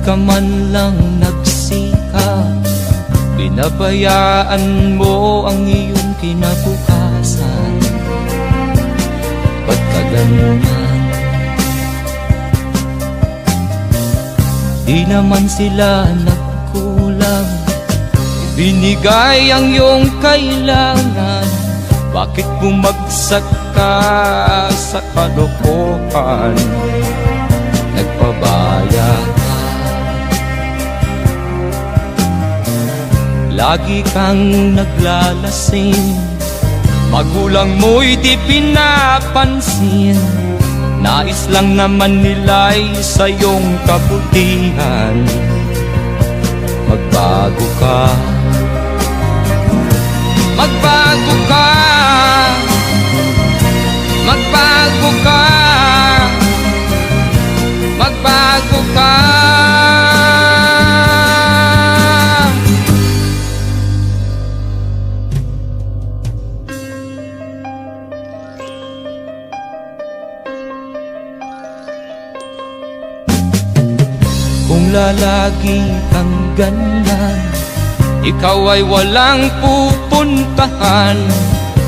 ka man lang nagsikap, pinabayaan mo ang iyong kinabukasan. Ba't ka ganyan? Di naman sila nagkulang, ibinigay ang iyong kailangan. Bakit bumagsak ka sa kalokohan? Nagpabaya ka, lagi kang naglalasing, magulang mo'y di pinapansin. Nais lang naman nila'y sa iyong kabutihan. Magbago ka, magbago ka, magbago ka, magbago ka. Kung lalagi kang ganyan, ikaw ay walang pupuntahan.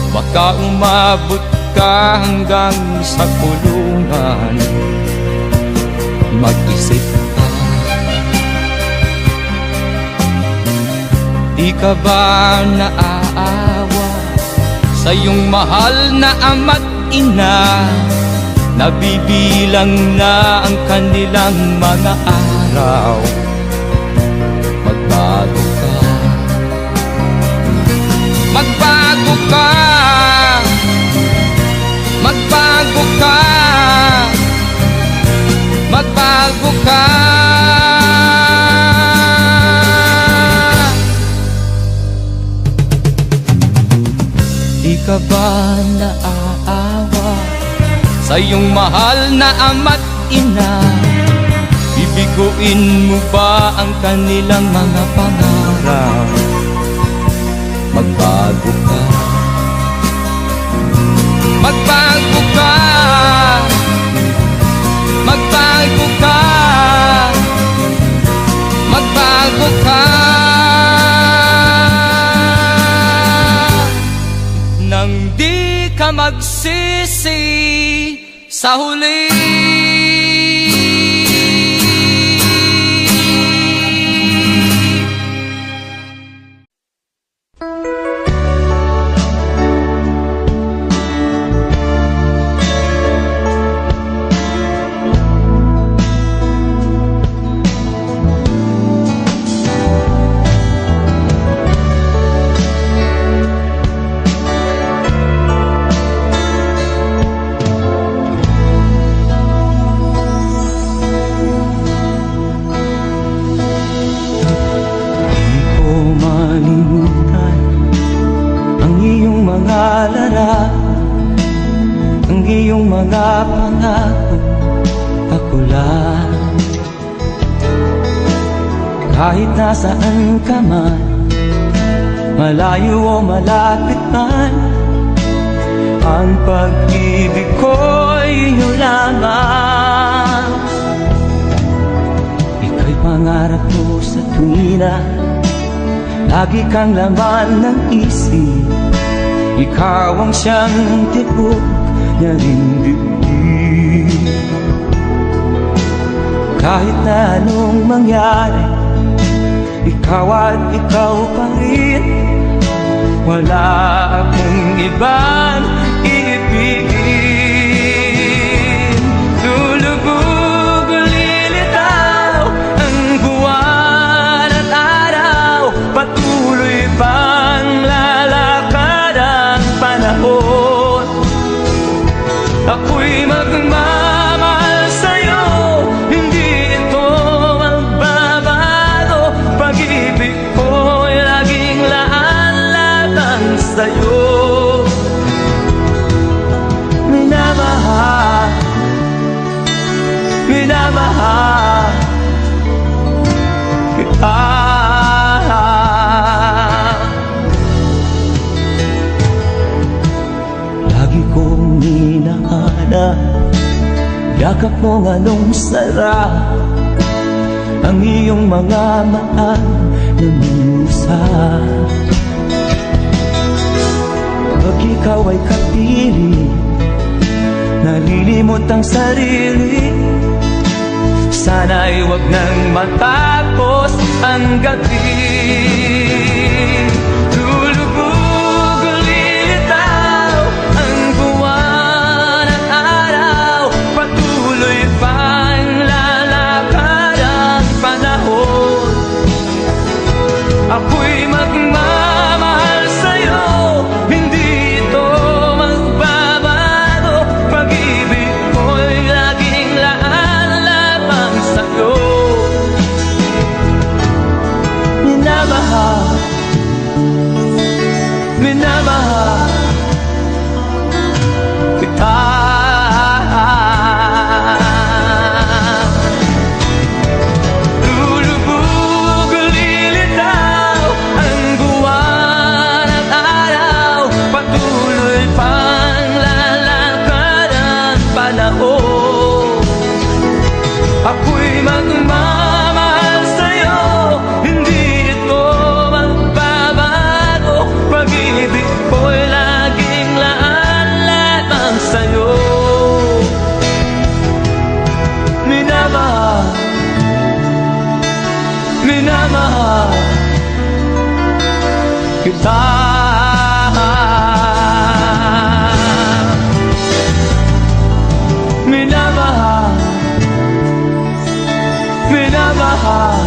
Baka umabot ka hanggang sa kulungan. Mag-isip ka, di ka ba naaawa sa iyong mahal na ama't ina? Nabibilang na ang kanilang mga araw. Magbago ka, magbago ka, magbago ka, magbago ka. Di ka ba naaawa sa iyong mahal na ama't ina? Bibiguin mo ba ang kanilang mga pangarap? Magbago ka, magbago ka, magbago ka, magbago ka. Nang di ka magsisi sa huli. Ang iyong mga pangako ako lang. Kahit nasaan ka man, malayo o malapit man, ang pag-ibig ko'y iyo lamang. Ika'y pangarap ko sa tuwina, lagi kang laman ng isip. Ikaw ang siyang tibok niya ring dibdib. Kahit na anong mangyari, ikaw at ikaw pa rin. Wala akong ibang iibigin. Lulubog o lilitaw ang buwan at araw, patuloy pang lalakad ang panahon. Ako'y magmamahal sa'yo, hindi ito magbabago. Pag-ibig ko'y laging laan-latang sa'yo. Minamahal, minamahal kita. Lagi kong hinahanap yakap mong anong sarap. ang iyong mga mata namimusa. Pag ikaw ay kapili, nalilimot ang sarili. Sana'y wag nang matapos ang gabi. Lulubog o lilitaw ang buwan at araw, patuloy pang lalakad ang panahon. Ako'y magmamahal sa'yo, hindi ito magbabago. Pag-ibig ko'y laging laan lamang sa'yo. Minamahal, minamahal kita. Lulubog o lilitaw ang buwan at araw, patuloy pang lalakad ang panahon. Ako'y magmamahal sa'yo, hindi ito magbabago. Pag-ibig ko'y laging laan lamang sa'yo. Minamahal, minamahal kita. Minamahal, minamahal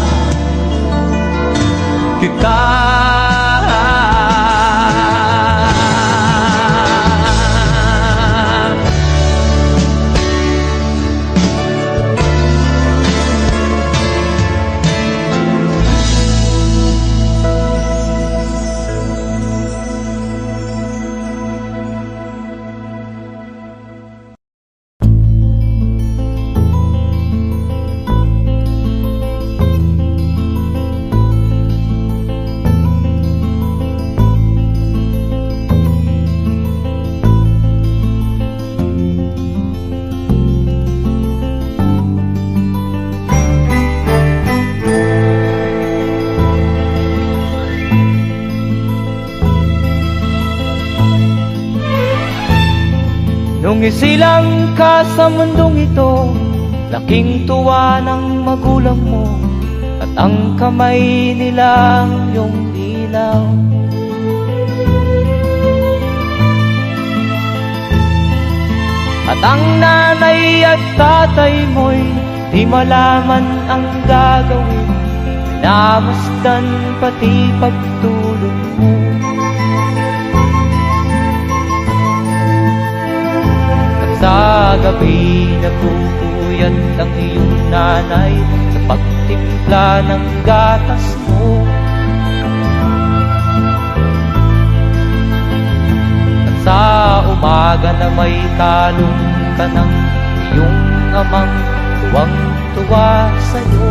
kita. Nung isilang ka sa mundong ito, laking tuwa ng magulang mo, at ang kamay nila iyong ilaw. At ang nanay at tatay mo'y di malaman ang gagawin, minamasdan pati pagtulog mo. Sa gabi nagpupuyat ang iyong nanay sa pagtimpla ng gatas mo. At sa umaga na may talong ka ng iyong amang tuwang-tuwa sa'yo.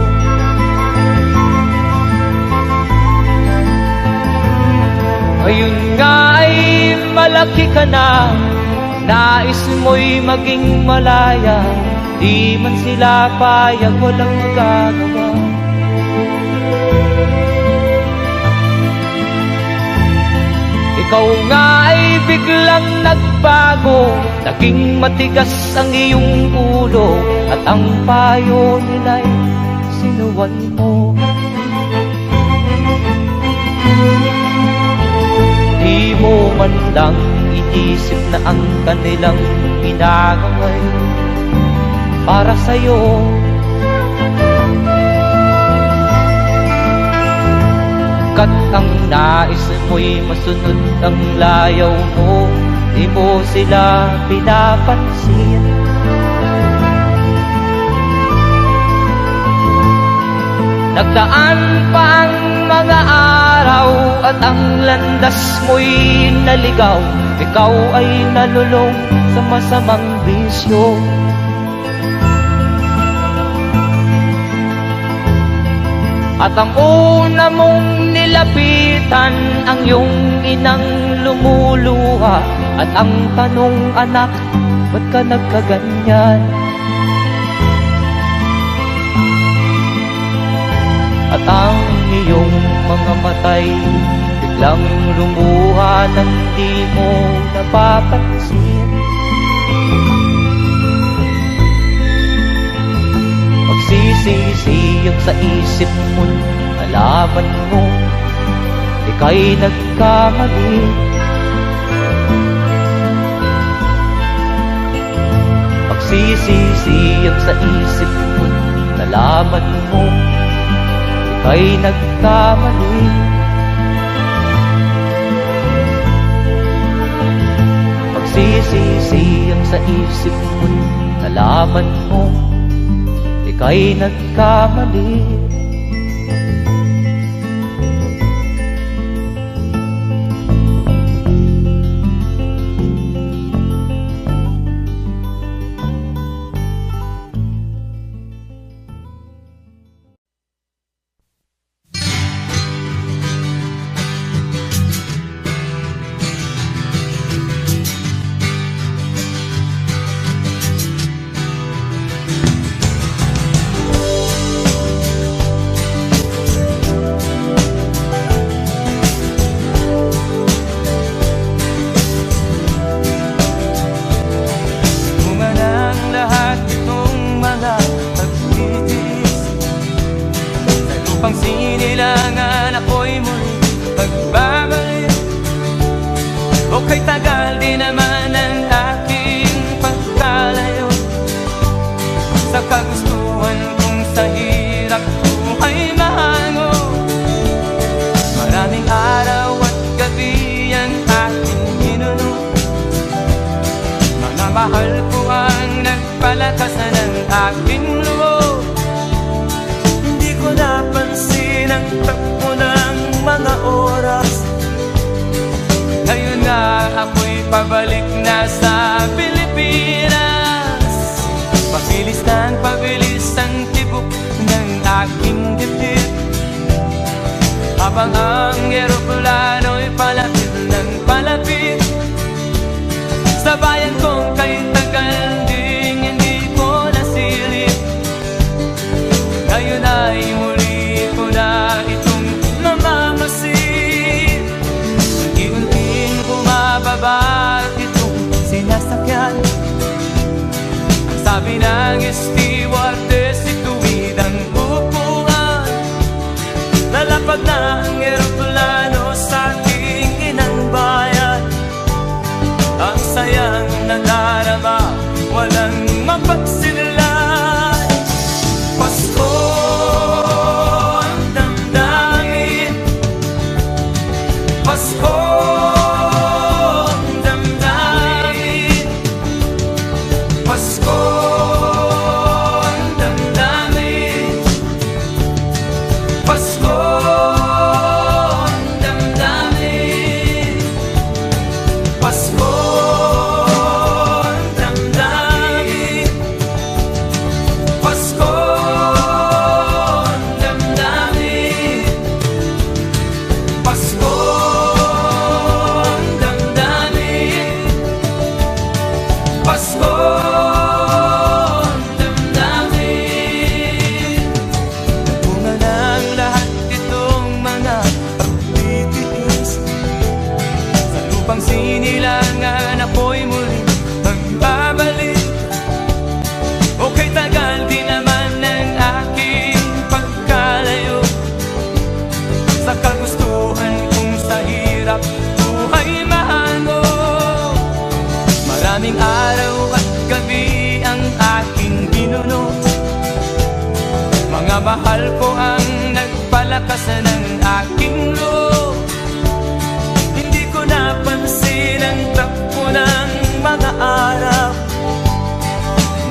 Ngayon nga ay malaki ka na, nais mo'y maging malaya, di man sila payag, walang magagawa. Ikaw nga ay biglang nagbago, naging matigas ang iyong ulo, at ang payo nila'y sinuwan mo. Di mo man lang iisip na ang kanilang ginagaway para sa'yo. Kat ang nais mo'y masunod ang layaw mo, di mo sila pinapansin. Nagdaan pa ang mga araw at ang landas mo'y naligaw, ikaw ay nalulong sa masamang bisyo. At ang una mong nilapitan ang iyong inang lumuluha, at ang tanong, anak, ba't ka nagkaganyan? At ang iyong mga matay biglang lumuha nang di mo napapansin. Magsisisiyang sa isip mo, nalaman mo ika'y nagkamali. Magsisisiyang sa isip mo, nalaman mo ika'y nagkamali. Magsisisiyang sa isip mo, nalaman mo ika'y nagkamali. Pang sinilangan ako'y muli magbabalik. O kay tagal di naman ang aking pagkalayo sa kagustuhan kong sa hirap buhay mahango. Maraming araw at gabi ang aking ginuno. Mga mahal ko ang nagpalakasan ng aking loob. Napansin ang takbo ng mga oras. Ngayon nga ako'y pabalik na sa Pilipinas. Pabilis ng pabilis ang tibok ng aking dibdib, habang ang eroplano'y palapit ng palapit sa bayan kong kay tagal ding hindi ko nasilip. Ngayon ay muli ko na itong mamamasid. Unti-unting bumababa itong sinasakyan. Ang sabi ng stewardess, ituwid ang upuan. Nalapag na ang eroplano sa aking inang bayan. Ang sayang nadarama, walang mapagsinlan. Pasko ang damdamin, Pasko ang damdamin, Pasko ang damdamin, Pasko ang damdamin, Pasko ang damdamin, Pasko. Pang sinilangan ako'y muli magbabalik. O kay tagal di naman ng aking pagkalayo sa kagustuhan kong sa hirap buhay mahango. Maraming araw at gabi ang aking ginuno. Mga mahal ko ang nagpalakas ng aking loob. Napansin ang takbo ng mga araw.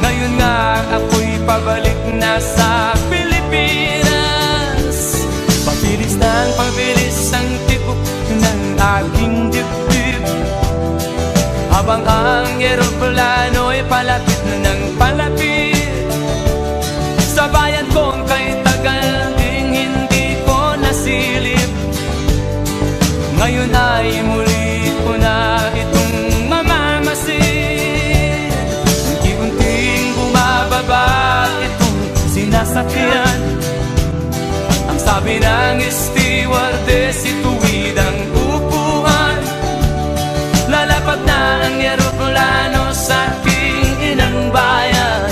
Ngayon nga ako'y pabalik na sa Pilipinas. Pabilis ng pabilis ang tibok ng aking dibdib, habang ang eroplano'y palapit ng palapit sa bayan kong kay tagal ding hindi ko nasilip. Ngayon ay muli ko na itong mamamasid. Unti-unting bumababa itong sinasakyan. Ang sabi Sabi ng stewardess, ituwid ang upuan. Lalapag na ang eroplano sa aking inang bayan.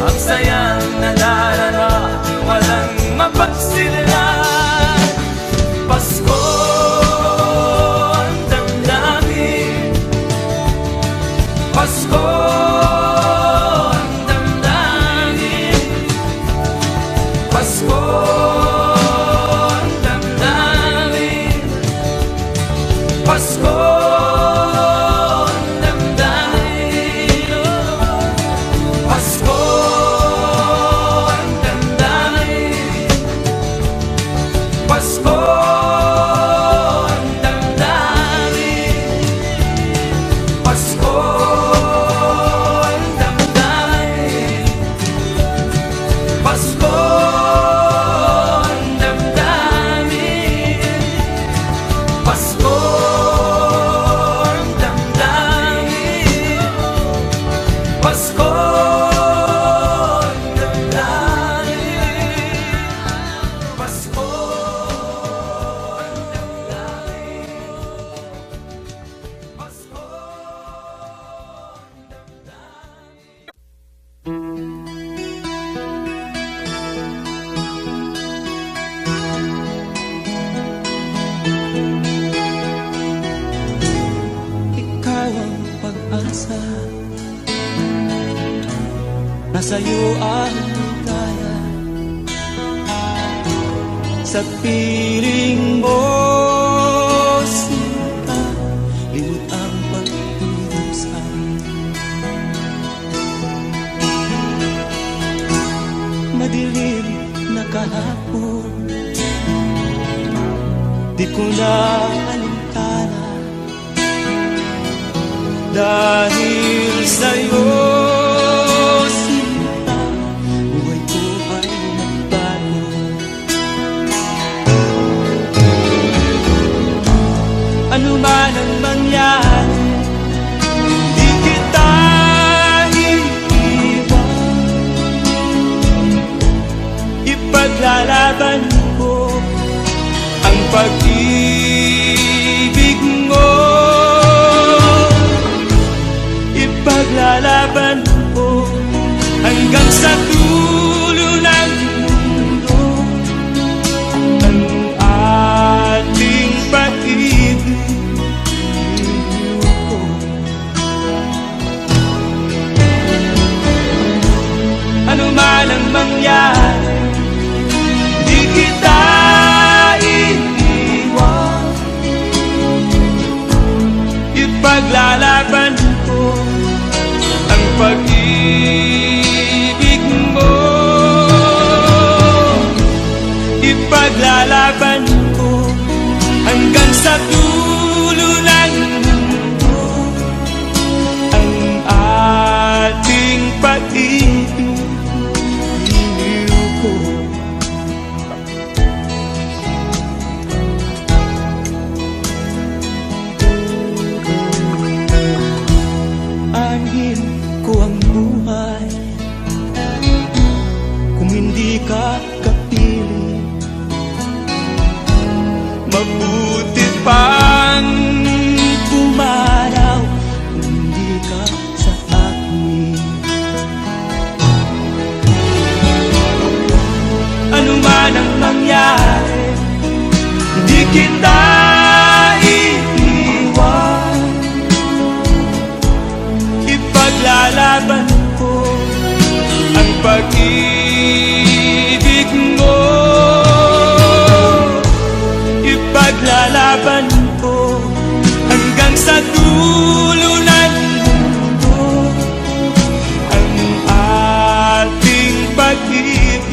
Ang sayang nalarara, walang mapagsilan. Pasko ang damdamin, Pasko ang damdamin, Pasko ang damdamin, Pasko ang damdamin, Pasko ang damdamin, Pasko ang damdamin, Pasko ang damdamin, Pasko ang damdamin, Pasko ang damdamin, Pasko ang damdamin, Pasko ang damdamin, Pasko ang damdamin. Ikaw ang pag-asa, nasa'yo ang ligaya. Sa piling mo, sinta, limot ang pag-iusa. Madilim na kahapon, di ko na alintana. Dahil sa'yo, sinta, buhay ko ay nagbago. Ano man ang mangyari, di kita iiwan. Ipaglalaban ko ang pag-ibig mo. Ipaglalaban ko hanggang sa dulo ng mundo ang ating pag-ibig ko. Ano man ang mangyari, di kita iiwan. Ipaglalaban ko ang pag-ibig mo. Ipaglalaban ko hanggang sa dulo ng mundo ang ating pag-ibig ko. Anhin ko ang buhay kung hindi ka kapiling. Mabuti pang pumanaw kung hindi ka sa akin. Ano man ang mangyari, di kita iiwan. Ipaglalaban ko ang pag-ibig mo. Ipaglalaban ko hanggang sa dulo ng mundo ang ating pag-ibig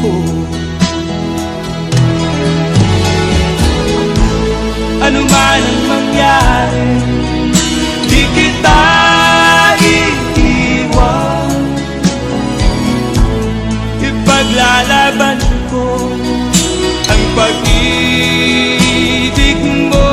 ko. Ano man ang mangyari, di kita iiwan. Ipaglalaban ko ang pag-ibig mo.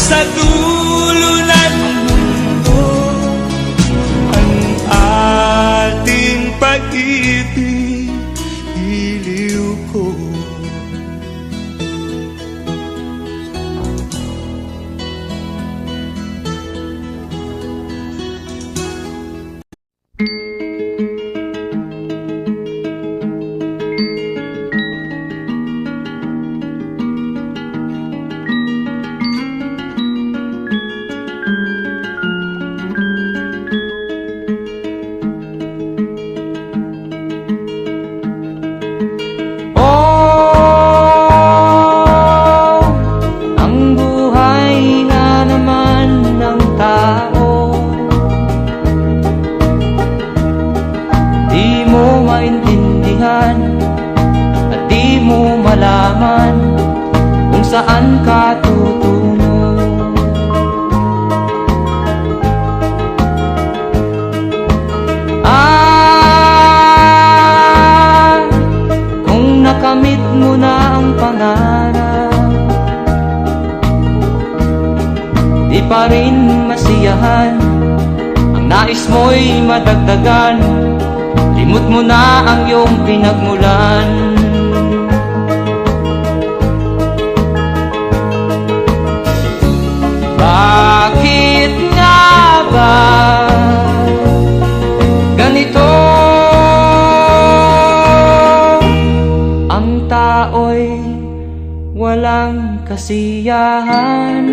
sa dulo ng mundo ang ating pag-ibig, iliw ko. Oh, ang buhay nga naman ng tao, di mo maintindihan at di mo malaman kung saan ka tutungo. Kung nakamit mo na ang pangarap, di pa rin masiyahan, ang nais mo'y madagdagan, limot mo na ang iyong pinagmulan. Bakit nga ba ganito? Ang tao'y walang kasiyahan.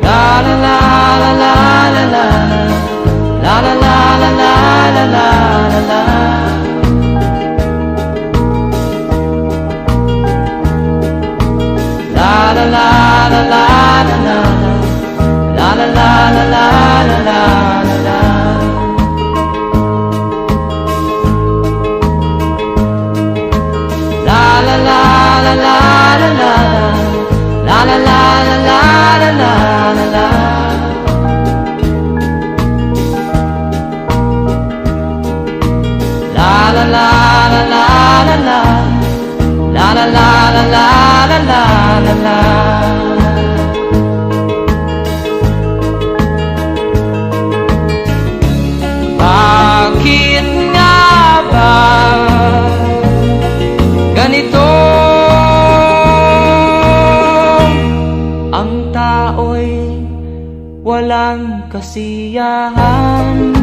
La la la la la la la la la la la la la la la. La la la la la la la la la la la la la la la. La la la la la la la la la la la la la la la. La la la la la la la la la la la la la la la. Bakit nga ba ganito? Ang tao'y walang kasiyahan.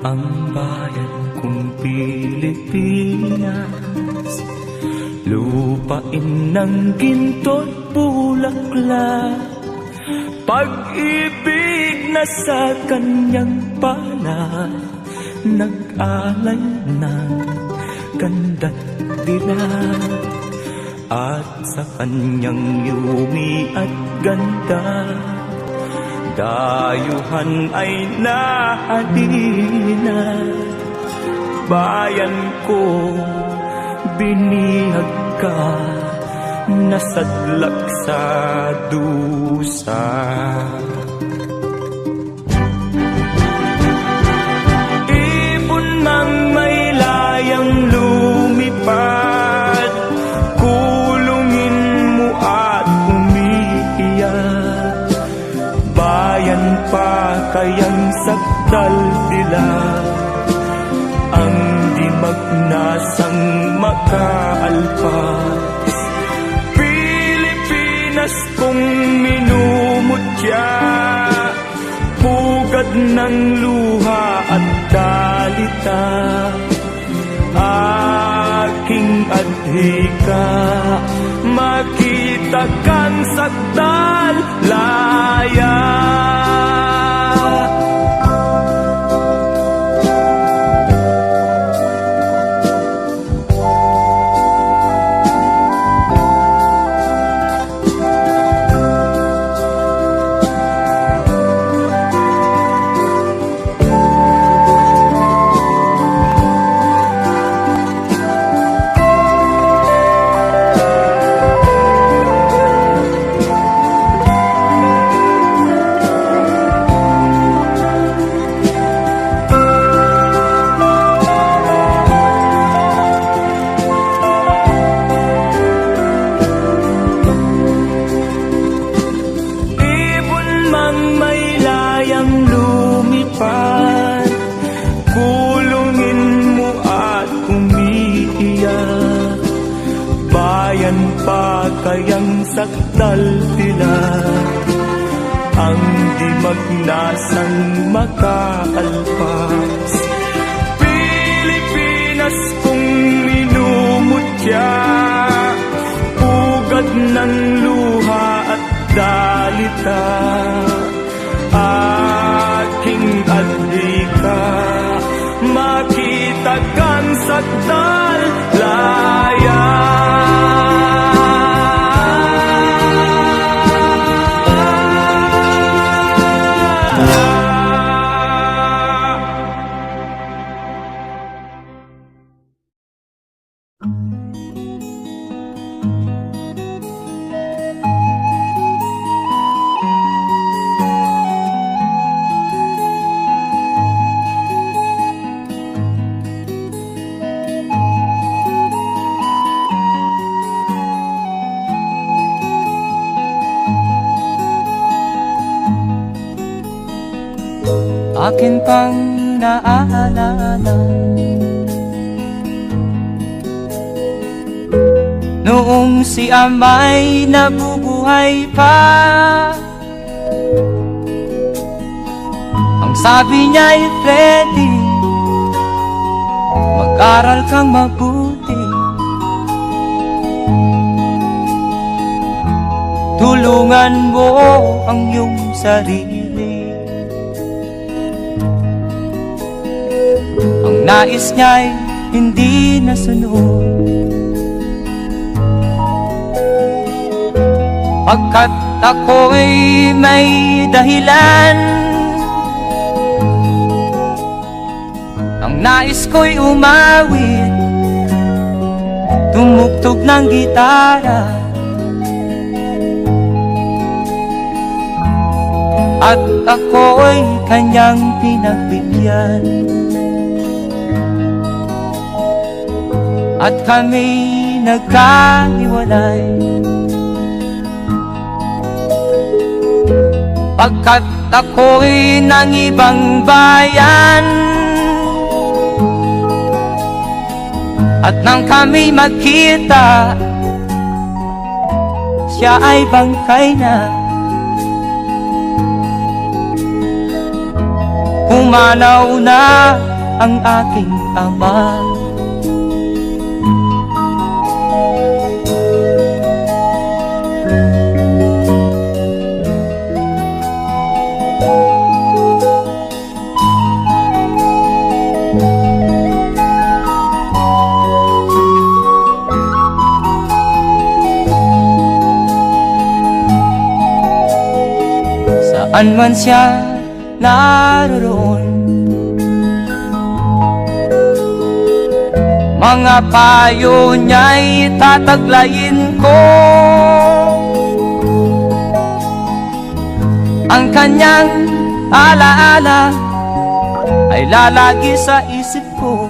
Ang bayan kong Pilipinas, lupain ng ginto't bulaklak, pag-ibig na sa kanyang palad, nag-alay ng ganda't dilag, at sa kanyang yumi at ganda, dayuhan ay nahalina. Bayan ko, binihag ka, nasadlak sa dusa. Ibon mang may layang lumipad, kulungin mo at umiiyak. Bayan pa kayang sakta daldila, ang di magnasang makaalpas. Pilipinas kong minumutya, pugad ng luha at dalita, aking adhika, makita kang sakdal laya. Kulungin mo at umiiyak, bayan pa kayang sakdal tila, ang di magnasang makaalpas. Pilipinas kong minumutya, pugad ng luha at dalita, aking adhika, makita kang sakdal laya. Akin pang naaalala noong si ama'y nabubuhay pa, ang sabi niya'y Freddy, mag-aral kang mabuti, tulungan mo ang iyong sarili. Ang nais niya'y hindi nasunod, pagkat ako'y may dahilan. Ang nais ko'y umawit, tumugtog ng gitara, at ako'y kanyang pinagbigyan. At kami nagkahiwalay, pagkat ako'y ng ibang bayan. At nang kami magkita, siya ay bangkay na. Pumanaw na ang aking ama. Saan man siya naroon, mga payo niya'y tataglayin ko. Ang kanyang alaala ay lalagi sa isip ko,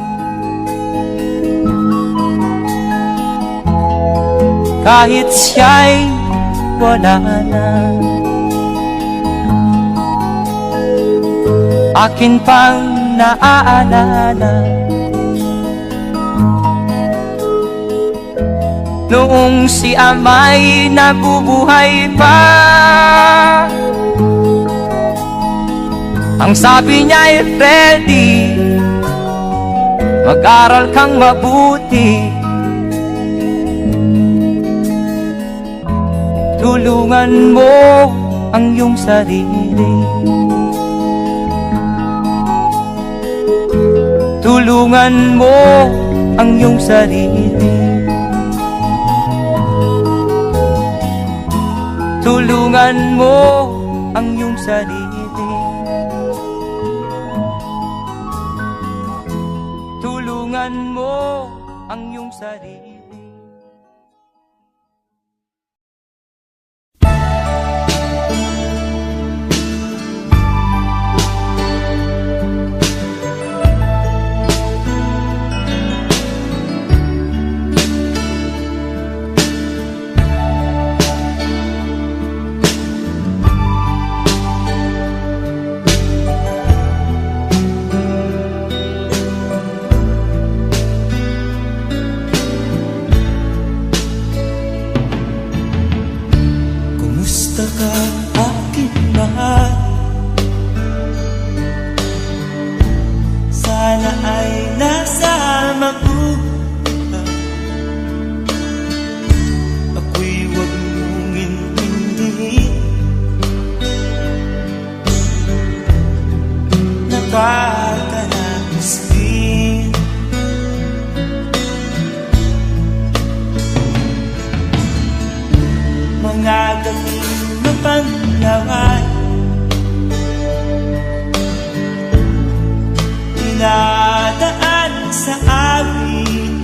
kahit siya'y wala na. akin pang naaalala. Noong si ama'y nabubuhay pa, ang sabi niya'y Freddy, mag-aral kang mabuti, tulungan mo ang iyong sarili, tulungan mo ang iyong sarili, tulungan mo ang iyong sarili, tulungan mo ang iyong sarili. Sana ay nasa mabuhay, ako'y huwag mong intindihin. Nakakaraos din mga gawin na panlaway, dinadaan sa amin,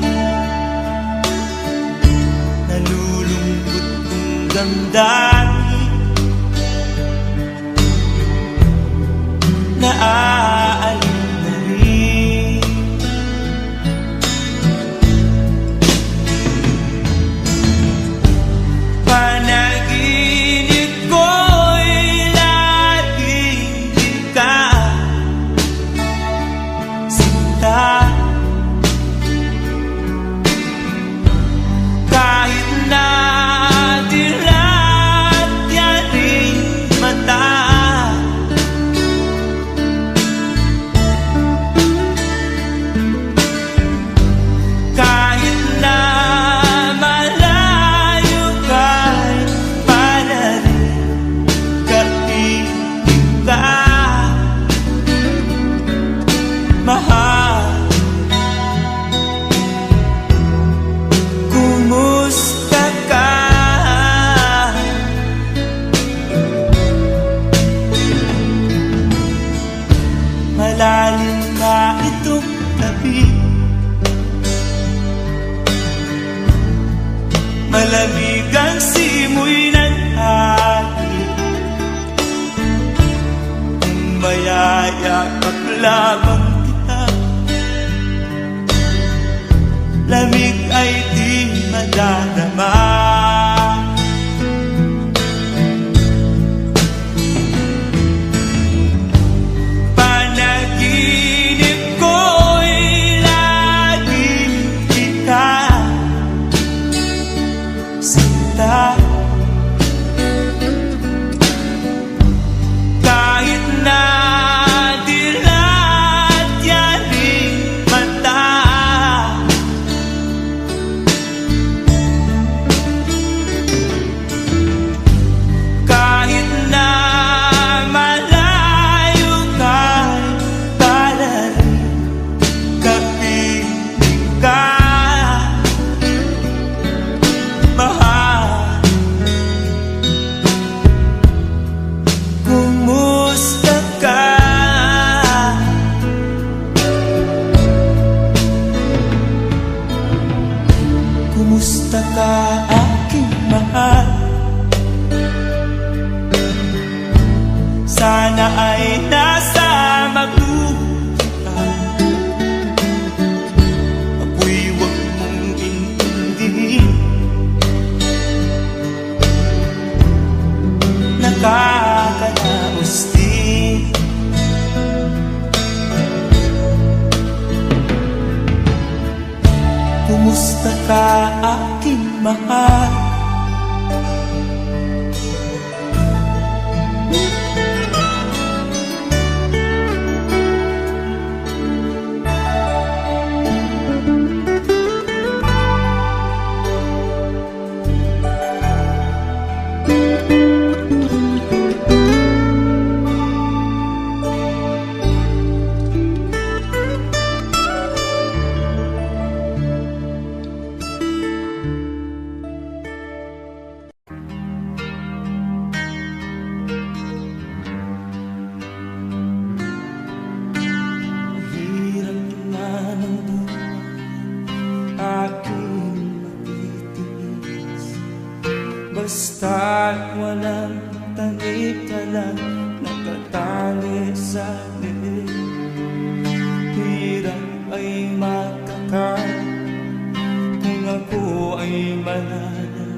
nalulungkot kong damdamin, naaalala na rin. Panaginip ko'y laging ikaw, kahit na dilat yaring mata, kahit na malayo ka'y para rin kaibig ka, mahal. Kumusta ka? Malalim na itong gabi, malamig ang simoy ng hangin, kung mayayakap lamang kita, lamig ay di madadama. Panaginip ko'y laging ikaw, sinta, kahit na dilat yaring mata, kahit na malayo ka'y para rin kaibig ka, mahal. Kumusta ka? Kumusta ka, aking mahal? Sana ay nasa mabuhay, ako'y huwag mong intindihin. Nakakaraos din Kumusta ka aking mahal? Hirap na ng buhay aking matitiis, basta't walang tanik ka lang nakatali sa liig. Hirap ay makakain kung ako ay manana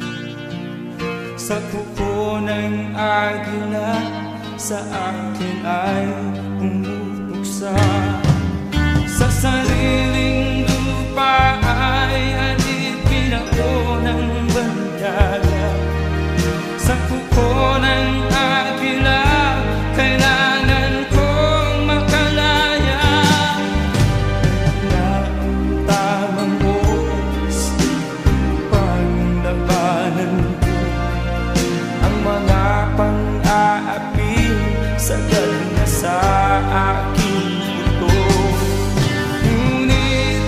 sa kuko ng agila, sa akin ay pumupuksa. Sa sariling lupa ay alipin ako ng bandaga. Sa kuko ng agila, kailangan kong makalaya. Na ang tamang oras upang labanan ko ang mga pang-aapi sa galing na sa aking ito. Ngunit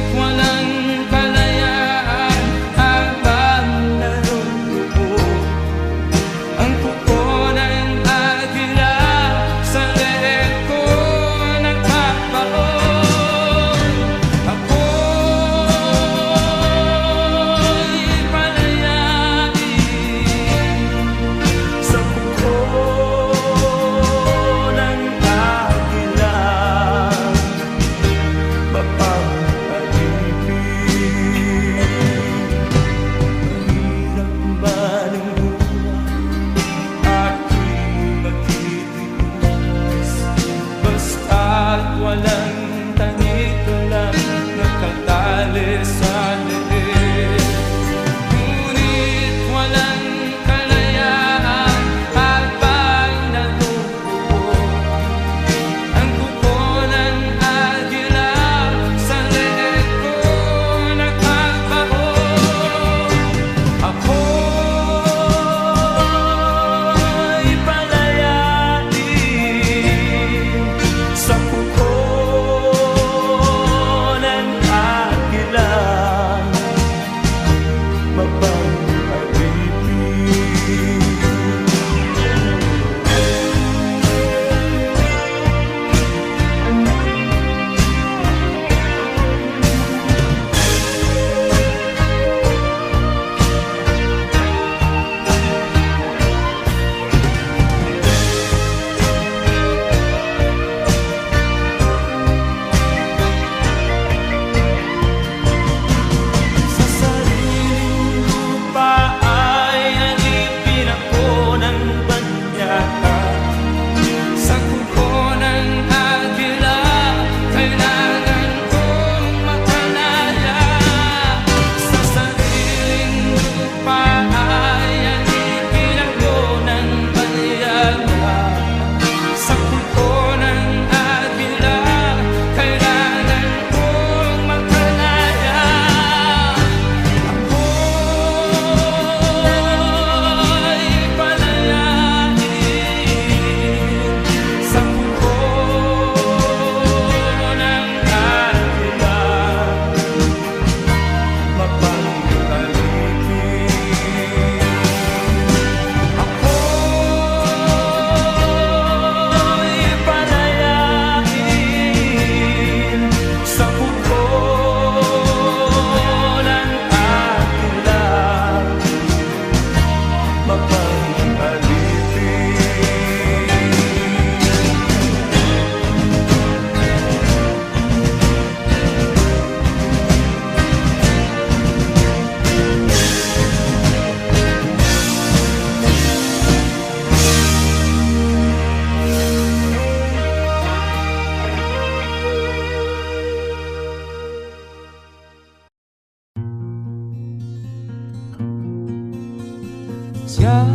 Siya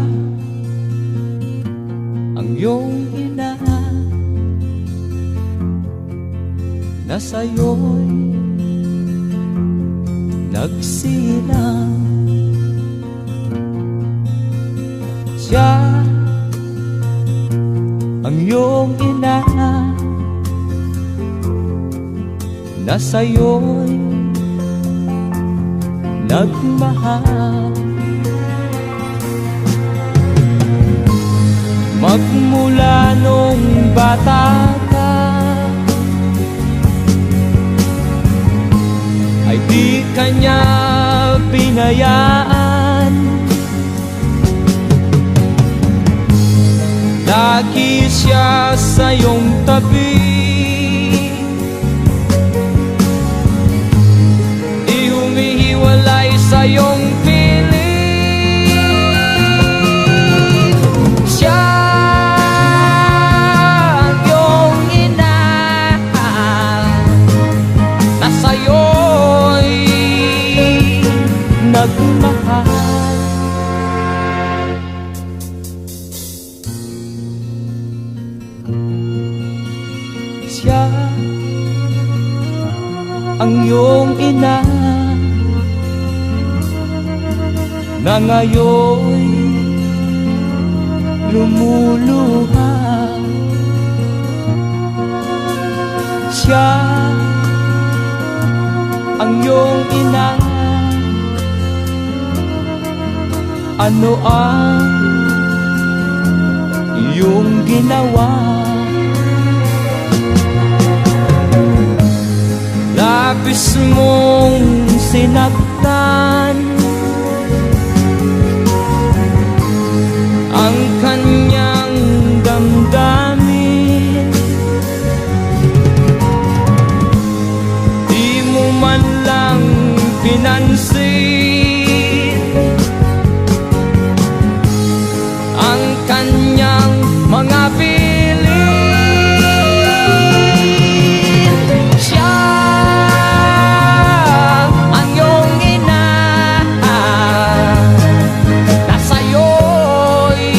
ang iyong ina na sa'yo'y nagsilang. Siya ang iyong ina na sa'yo'y nagmahal. Magmula nung bata ka ay di kanya binayaan. Lagi siya sa iyong tabi, di humihiwalay sa iyong piling. Siya ang iyong ina na sa'yo'y nagmahal. Siya ang iyong ina na ngayon lumuluha. Siya ang iyong ina, ano ang iyong ginawa? Labis mong sinaktan ang kanyang damdamin. Di mo man lang pinansin ang kanyang mga piling. Siya ang iyong ina na sa'yo'y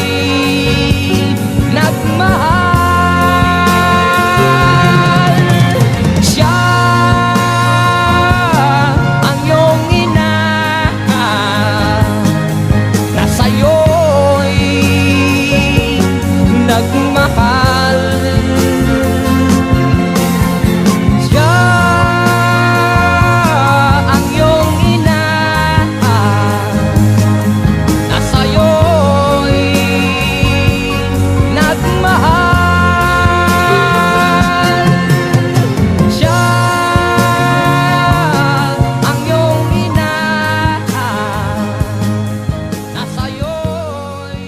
nagmahal. Siya ang iyong ina na sa'yo'y nagmahal. Siya ang iyong ina na sa'yo'y nagmahal. Siya ang iyong ina na sa'yo'y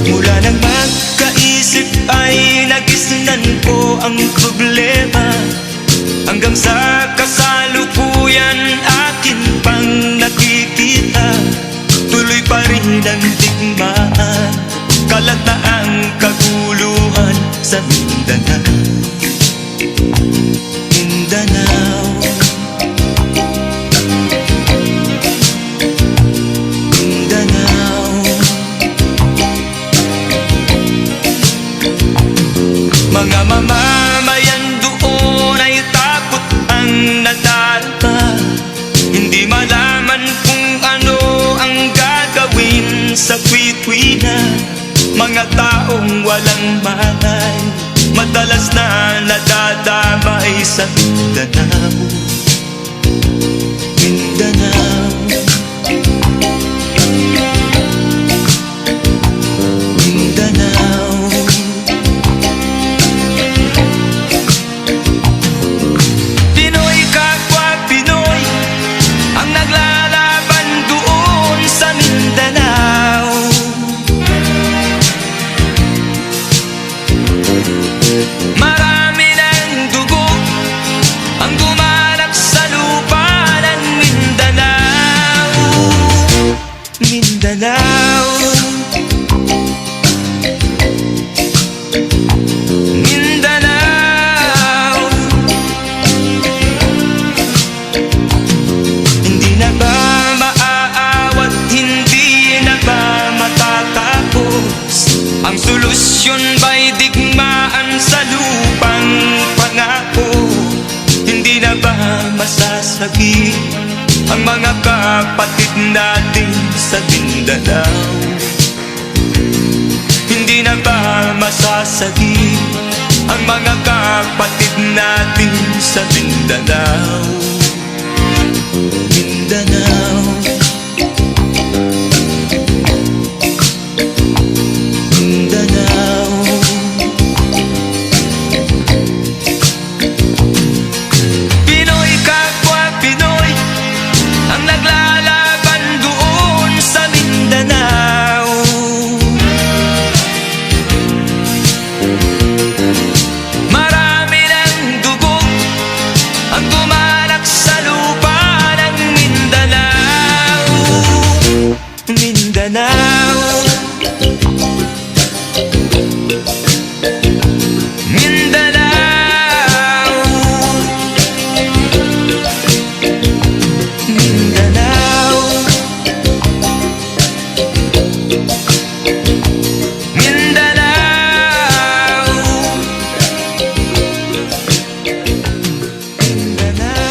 Mula nang magkaisip ay nagisnan ko ang problema, hanggang sa kasalukuyan akin pang nakikita. Tuloy pa rin ang digmaan, kalagnaang kaguluhan sa Mindanao. Mindanao, Mindanao. Mga mamamayan doon ay takot ang nadarama, hindi malaman kung ano ang gagawin sa kwitwina. Mga taong walang malay, madalas na nadadamay sa Mindanao. Mindanao, Mindanao. Pinoy kapwa Pinoy ang naglalaban Mindanao, Mindanao. Hindi na ba maaawat, hindi na ba matatapos? Ang solusyon ba'y digmaan sa lupang pangako? Hindi na ba masasagi ang mga kapatid natin sa Mindanao? Hindi na ba masasagi ang mga kapatid natin sa Mindanao? Mindanao, Mindanao. Pinoy kapwa Pinoy ang naglalaban doon sa Mindanao. Marami ng dugo ang gumanak sa lupa ng Mindanao. Mindanao, Mindanao, Mindanao, Mindanao, Mindanao.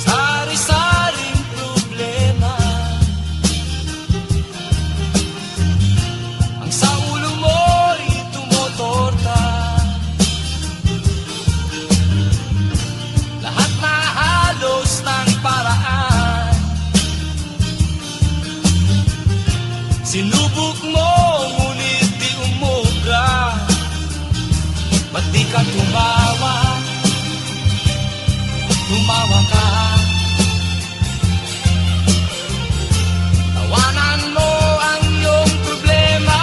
Sari-saring problema ang sa ulo mo'y tumutorta. Lahat na halos ng paraan sinubok mo, ngunit di umubra. Ba't di ka tumawa? Tumawa ka. Tawanan mo ang iyong problema.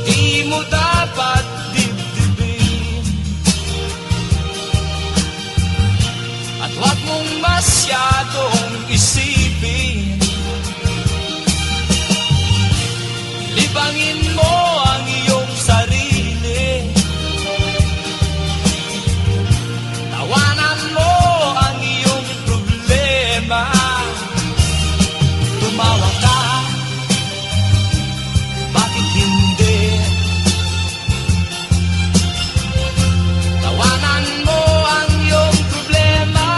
Di mo dapat dibdibin, at huwag mong masyadong isipin. Libangin mo ang iyong sarili. Tawanan mo ang iyong problema. Tumawa ka, bakit hindi? Tawanan mo ang iyong problema.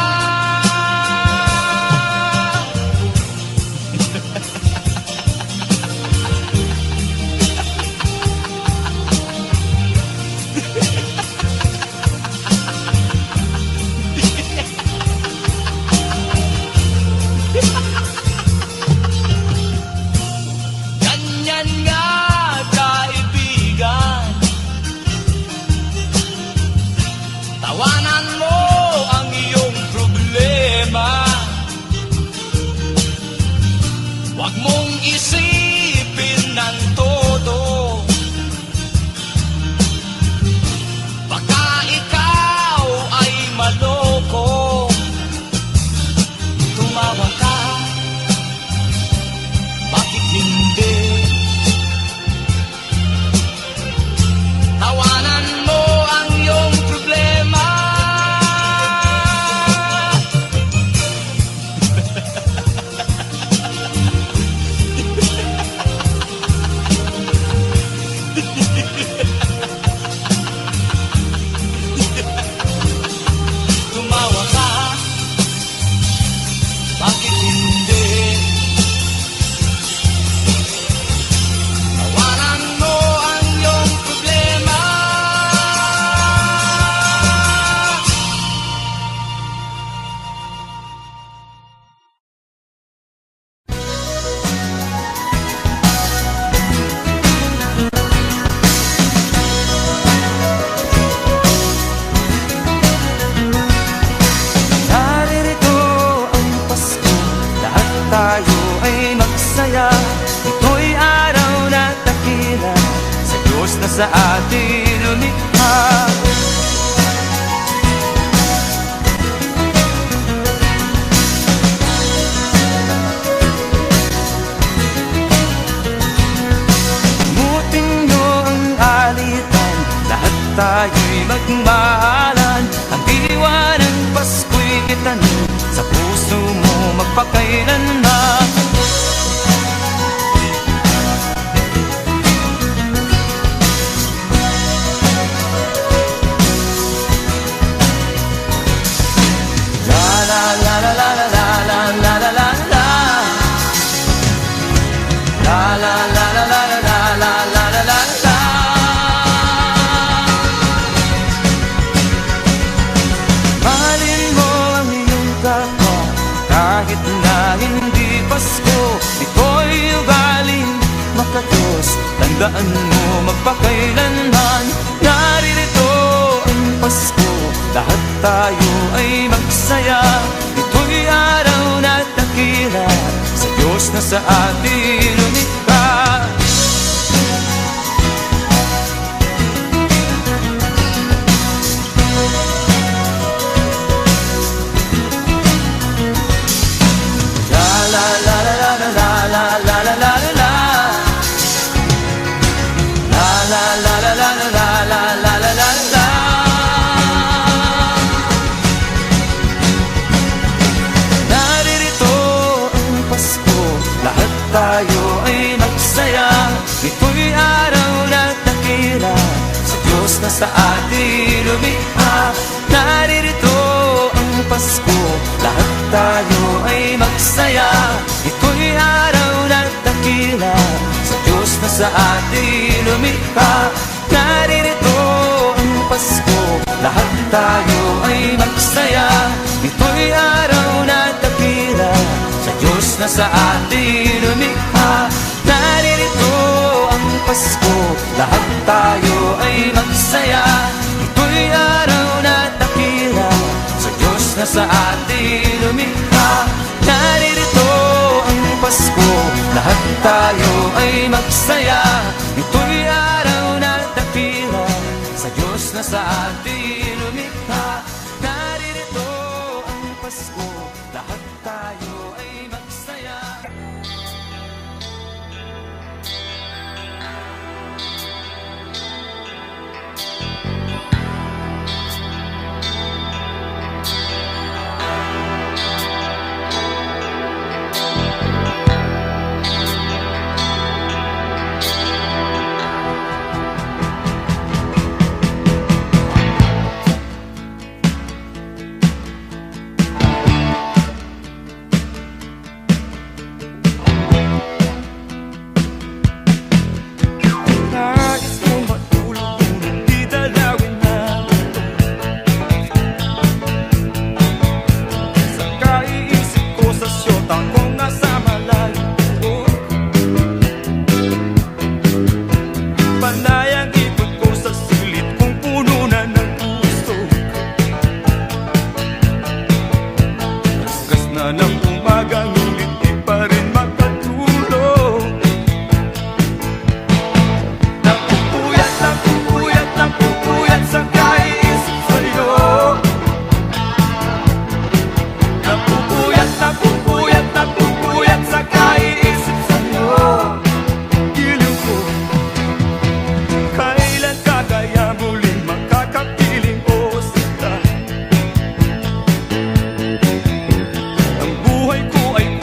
sa atin lumikha. Mutin nyo ang alitan, lahat tayo'y magmahalan. Ang diwa ng Pasko'y itanim sa puso mo magpakailanman. Mahalin mo ang iyong kapwa kahit na hindi Pasko. Ito'y ugaling makatos, tandaan mo magpakailanman. Naririto ang Pasko, lahat tayo ay magsaya. Ito'y araw na dakila sa Diyos na sa atin lumikha. Naririto ang Pasko, lahat tayo ay magsaya. Ito'y araw na dakila sa Diyos na sa atin lumikha. Naririto ang Pasko, lahat tayo ay magsaya. Ito'y araw na dakila sa Diyos na sa atin lumikha. Naririto ang Pasko, lahat tayo ay magsaya. Ito'y araw na dakila sa Diyos na sa atin lumikha. Naririto ang Pasko, lahat tayo ay magsaya. Ito'y araw na dakila sa Diyos na sa atin lumikha. Naririto ang Pasko, lahat tayo ay magsaya. Ito'y araw na dakila sa Diyos na sa atin lumikha. Naririto ang Pasko, lahat tayo ay magsaya. Nais mo matulog ngunit di dalawin na. Sa kaiisip ko sa siyota kong nasa malayo. Panay ang ikot ko sa silid kung puno na ng puso. Gas na ng umaga ngunit di pa rin makatulog. Napupuyat sa kaiisip sa'yo. Napupuyat sa kaiisip sa'yo. Giliw ko, kailan ka kaya muling makakapiling o sinta? Ang buhay ko ay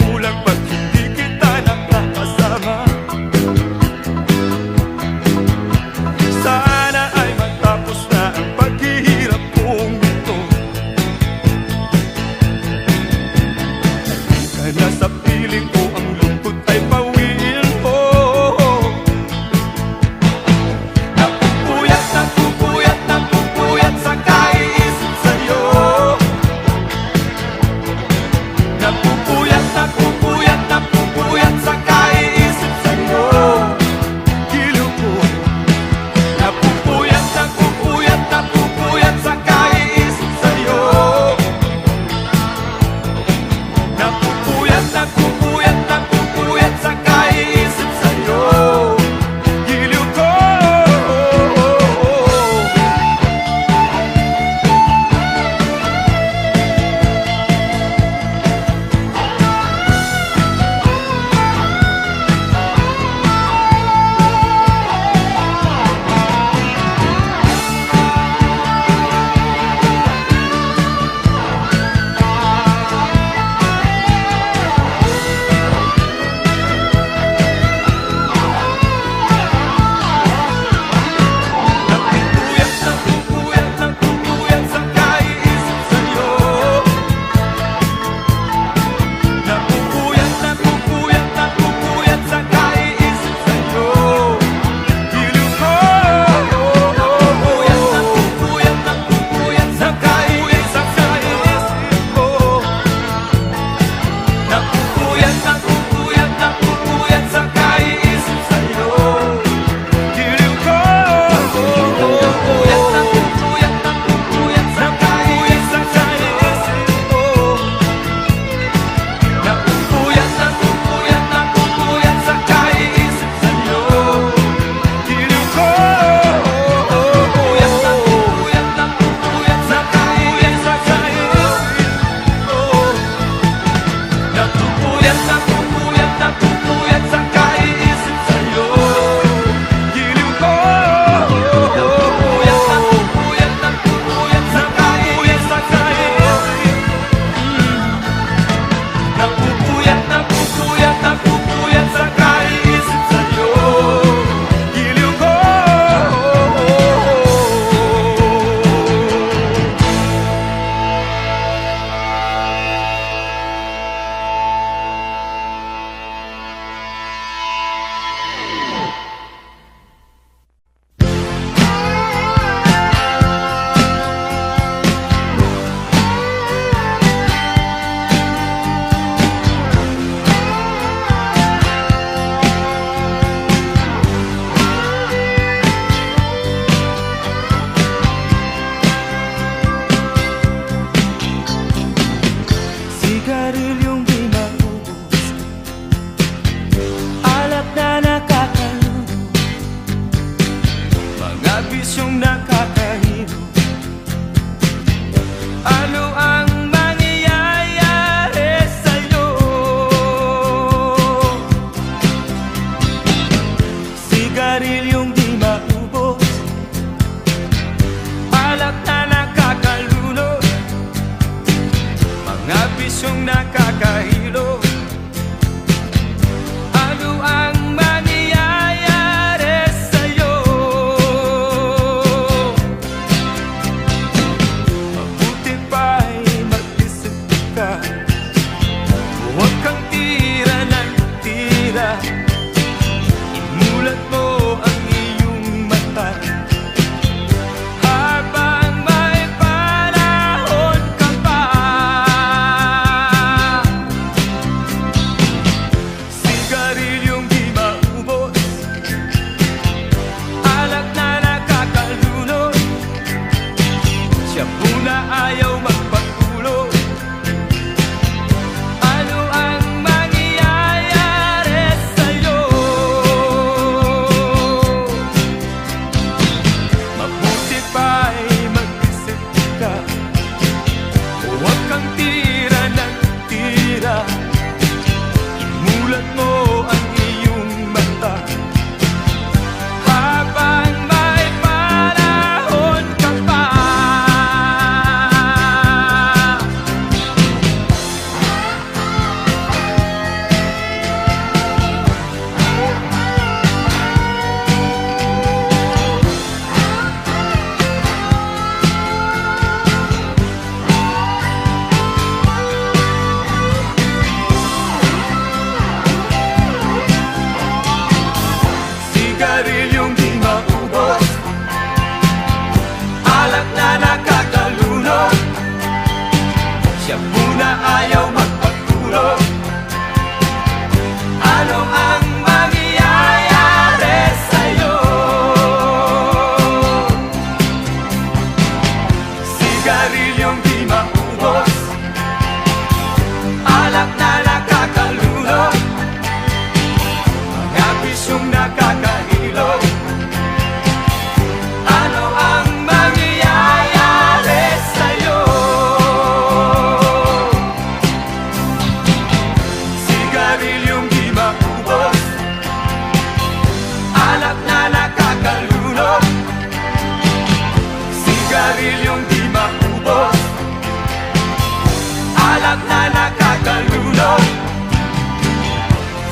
nakakalunod,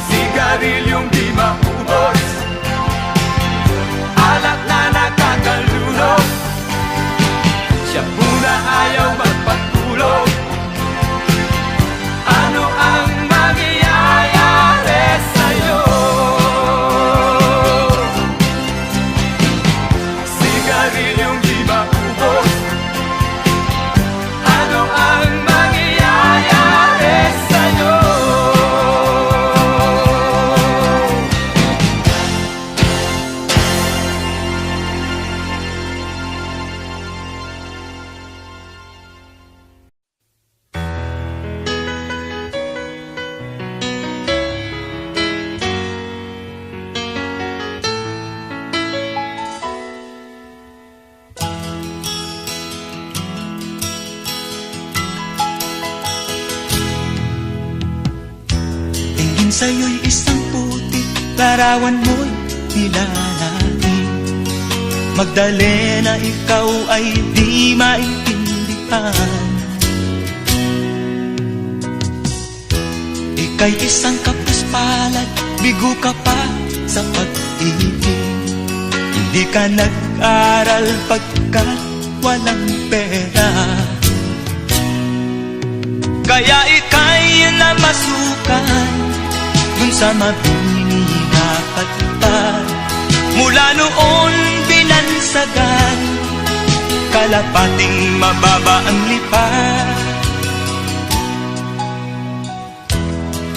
sigarilyong di maubos, alak na nakakalunod, shabu na ayaw magpatulog. Ano ang mangyayari sa'yo? Sigarilyong di maubos, ano ang mangyayari sa'yo? Tingin sa'yo'y isang putik, larawan mo'y nilalait. Magdalena, ikaw ay di maintindihan. Ika'y isang kapuspalad, bigo ka pa sa pag-ibig. Hindi ka nag-aral pagkat walang pera, kaya ika'y namasukan dun sa mabini na patpad. Mula noon binansagan, kalapating mababa ang lipad.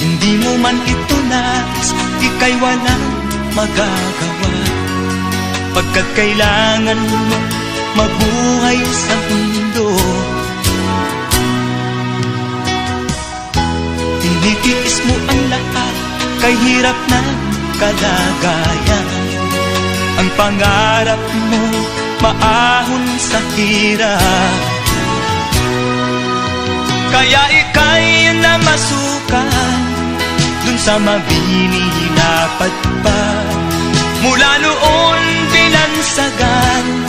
Hindi mo man ito nais, ika'y walang magagawa, pagkat kailangan mo mabuhay sa mundo. Tinitiis mo ang lahat, kay hirap na kalagayan. Ang pangarap mo maahon sa hirap, kaya ika'y namasukan dun sa mabini na patpad. Mula noon binansagan,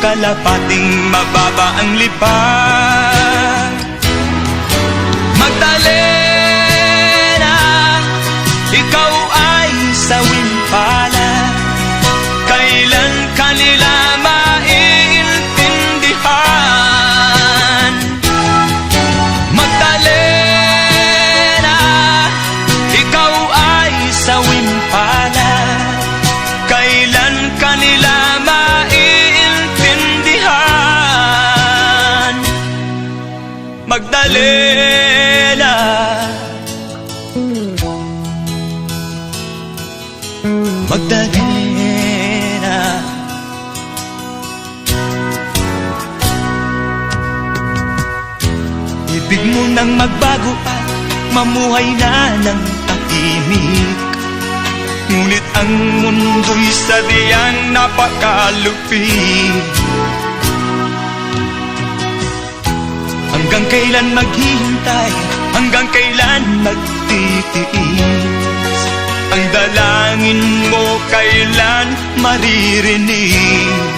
kalapating mababa ang lipad. Magdalena, ikaw ay sawing palad, kailan kanila maiintindihan? Magdalena, ikaw ay sawing palad, kailan kanila maiintindihan? Magdalena, Magdalena, ibig mo nang magbago at mamuhay na ng tahimik. Ngunit ang mundo'y sadyang napakalupit. Hanggang kailan maghihintay, hanggang kailan magtitiis? Ang dalangin mo kailan maririnig?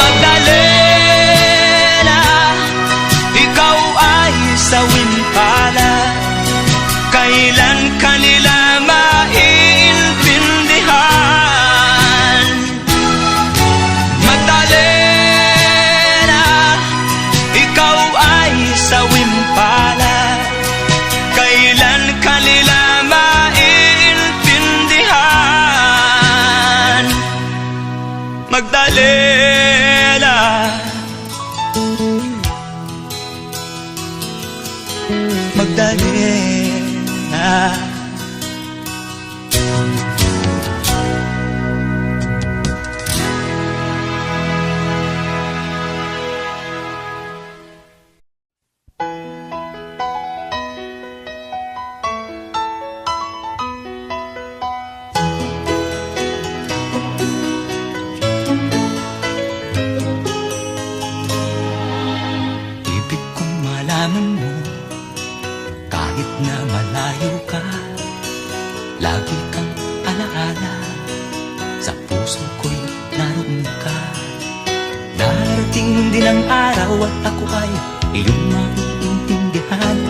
Magdalena, ikaw ay sawing palad, kailan kanila maiintindihan? Magdalena, ikaw ay sawing palad, kailan kanila maiintindihan? Magdalena, Magdalena. Malaman mo, kahit na malayo ka, lagi kang alaala. Sa puso ko'y naroon ka. Darating din ang araw at ako ay iyong maiintindihan.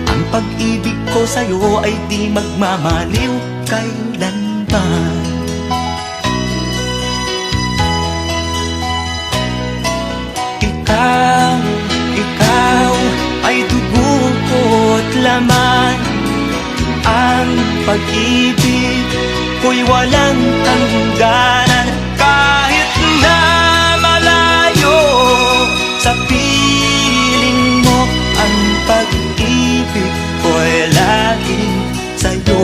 Ang pag-ibig ko sa'yo ay di magmamaliw kailanman. Ikaw ay dugo ko't laman. Ang pag-ibig ko'y walang hangganan. Kahit na malayo sa piling mo, ang pag-ibig ko'y laging sa'yo.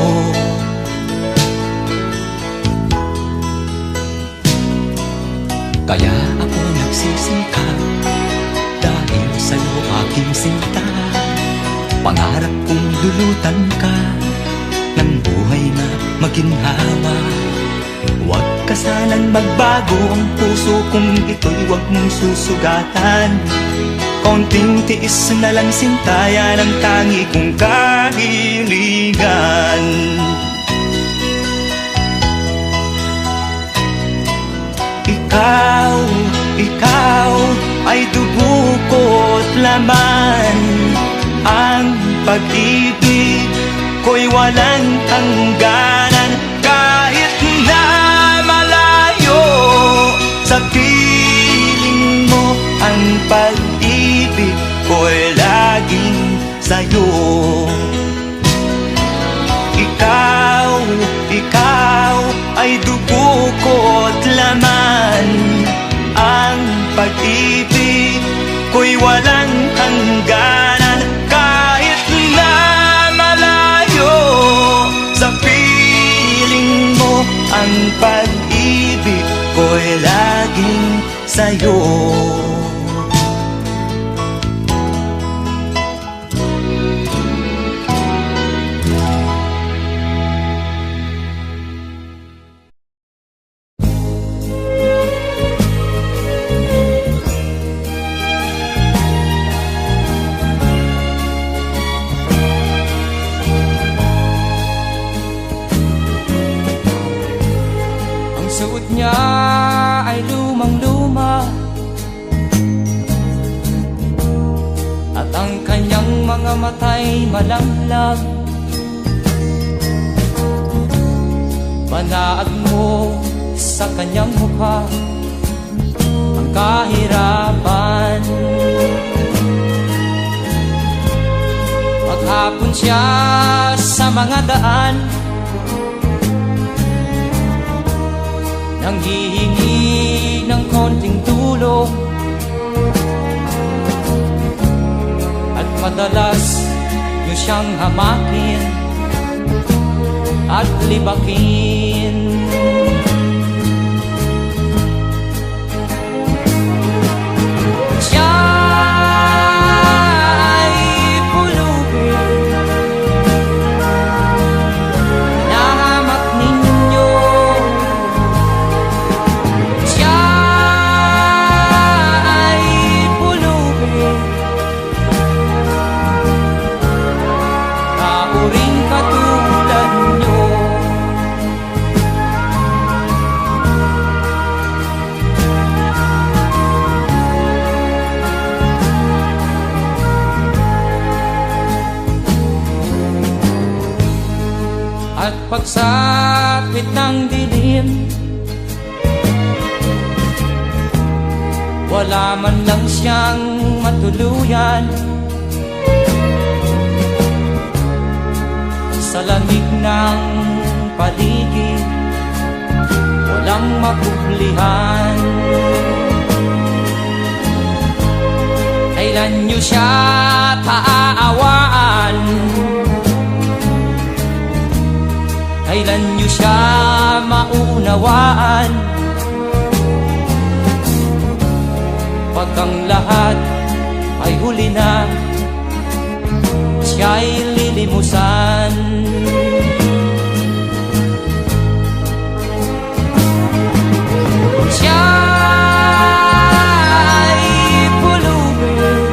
Kaya ako nagsisikap dahil sa'yo aking sinta. Pangarap kong dulutan ka ng buhay na maginhawa. Huwag ka sanang magbago, ang puso kong ito'y huwag mong susugatan. Konting tiis na lang sinta, yan ang tangi kong kahilingan. Ikaw ay dugo ko't laman. Ang pag-ibig ko'y walang hangganan. Kahit na malayo sa piling mo, ang pag-ibig ko'y laging sa'yo. Ikaw ay dugo ko't laman. Ang pag-ibig ko'y walang hangganan. Kahit na malayo sa piling mo, ang pag-ibig ko'y laging sa'yo. Suot niya ay lumang-luma at ang kanyang mga mata'y malamlam. Panaag mo sa kanyang mukha ang kahirapan. Maghapon siya sa mga daan, nanghihingi ng konting tulong, at madalas niyo siyang hamakin at libakin. Siya ay pulubin, nahamak ninyo. Siya ay pulubin, kauring katulad nyo. At pagsapit ng dilim, wala man lang siyang matuluyan. Sa lamig ng paligid, walang makublihan. Kailan niyo siya taaawaan? Kailan niyo siya maunawaan? Pag ang lahat ay huli na, siya'y lilimusan. Siya'y pulubin,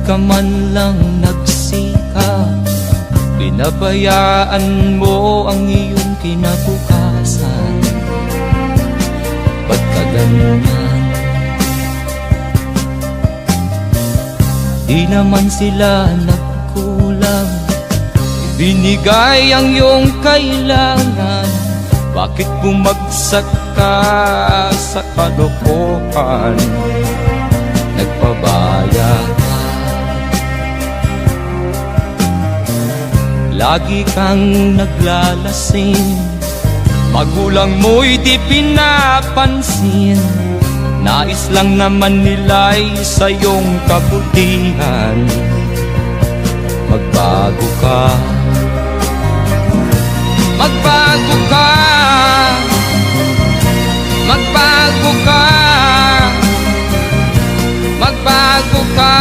ka man lang nagsikap, pinabayaan mo ang iyong kinabukasan. Ba't ka ganyan? Di naman sila nagkulang, ibinigay ang iyong kailangan. Bakit bumagsak ka sa kalokohan? Nagpabaya ka, lagi kang naglalasing, magulang mo'y di pinapansin. Nais lang naman nila'y sa iyong kabutihan. Magbago ka, magbago ka, magbago ka, magbago ka.